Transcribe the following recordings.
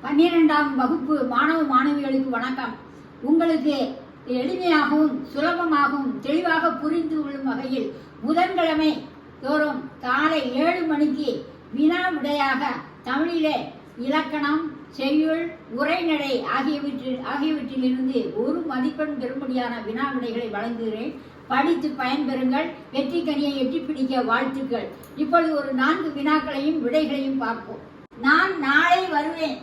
12ஆம் வகுப்பு மாணவ மாணவிகளுக்கு வணக்கம். உங்களுக்கு எளிமையாகவும் சுலபமாகவும் தெளிவாக புரிந்து கொள்ளும் வகையில் புதன்கிழமை தோறும் காலை 7 மணிக்கு வினா விடையாக தமிழிலே இலக்கணம், செய்யுள், உரைநடை ஆகியவற்றிலிருந்து 1 மதிப்பெண் பெறும்படியான வினா விடைகளை வழங்குகிறேன். படித்து பயன்பெறுங்கள். வெற்றி கனியை எட்டி பிடிக்க வாழ்த்துக்கள். இப்பொழுது ஒரு 4 வினாக்களையும் விடைகளையும் பார்ப்போம். நான் நாளை வருவேன்.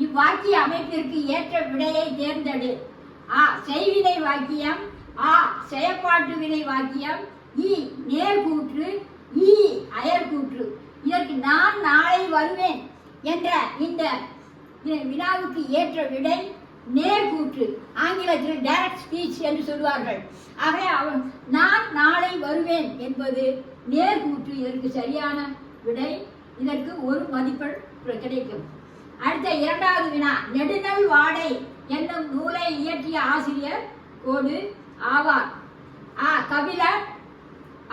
இவ்வாக்கிய அமைப்பிற்கு ஏற்ற விடையை தேர்ந்தெடு. ஆ செய்வினை வாக்கியம், ஆ செயற்பாட்டு வினை வாக்கியம், இ நேர்கூற்று, இ அயர்கூற்று. இதற்கு நான் நாளை வருவேன் என்ற இந்த வினாவுக்கு ஏற்ற விடை நேர்கூற்று. ஆங்கிலத்தில் டைரக்ட் ஸ்பீச் என்று சொல்வார்கள். ஆக நான் நாளை வருவேன் என்பது நேர்கூற்று. இதற்கு சரியான விடை. இதற்கு 1 மதிப்பெண் கிடைக்கும். அடுத்த 2வது வினா, நெடுநல் வாடை என்னும் நூலை இயற்றிய ஆசிரியர் கோடு ஆவார். ஆ கபிலர்,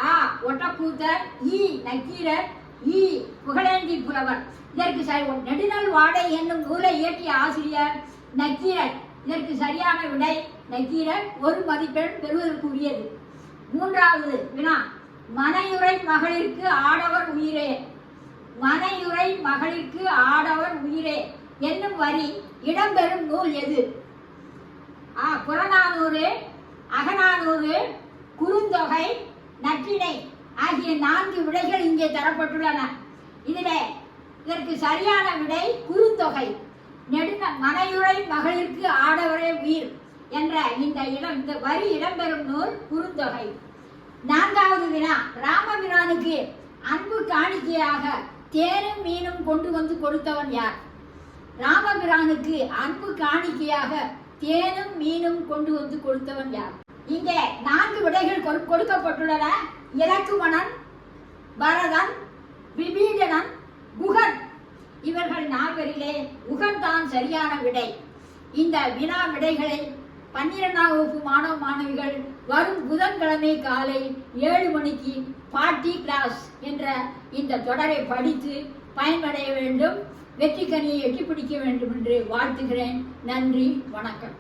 ஆ ஒட்டக்கூத்தர், இ நக்கீரர், இ புகழேந்தி புலவர். இதற்கு நெடுநல் வாடை என்னும் நூலை இயற்றிய ஆசிரியர் நக்கீரர். இதற்கு சரியான விடை நக்கீரர். 1 மதிப்பெண் பெறுவதற்குரியது. 3வது வினா, மனையுறை மகளிருக்கு ஆடவர் உயிரே. மனையுறை மகளிருக்கு ஆடவர் உயிரே என்னும் வரி இடம்பெறும் நூல் எது? புறநானூறு, அகநானூறு, குறுந்தொகை, நற்றிணை ஆகிய 4 விடைகள் இங்கே தரப்பட்டுள்ளன. இதற்கு சரியான விடை குறுந்தொகை. மனையுறை மகளிருக்கு ஆடவரே உயிர் என்ற இந்த வரி இடம்பெறும் நூல் குறுந்தொகை. 4வது வினா, ராமபிரானுக்கு அன்பு காணிக்கையாக தேனும் மீனும் கொண்டு வந்து கொடுத்தவன் யார்? ராமபிரானுக்கு அன்பு காணிக்கையாக தேனும் மீனும் கொண்டு வந்து கொடுத்தவன் யார்? இங்கே 4 விடைகள் கொடுக்கப்பட்டுள்ளன. இலக்குமணன், பரதன், விபீடனன், குகன். இவர்கள் 4வரிலே குகன் தான் சரியான விடை. இந்த வினா விடைகளை 12ஆம் வகுப்பு மாணவ மாணவிகள் வரும் புதன்கிழமை காலை 7 மணிக்கு பாட்டி கிளாஸ் என்ற இந்த தொடரை படித்து பயனடைய வேண்டும். வெற்றி கனியை எட்டி பிடிக்க வேண்டும் என்று வாழ்த்துகிறேன். நன்றி, வணக்கம்.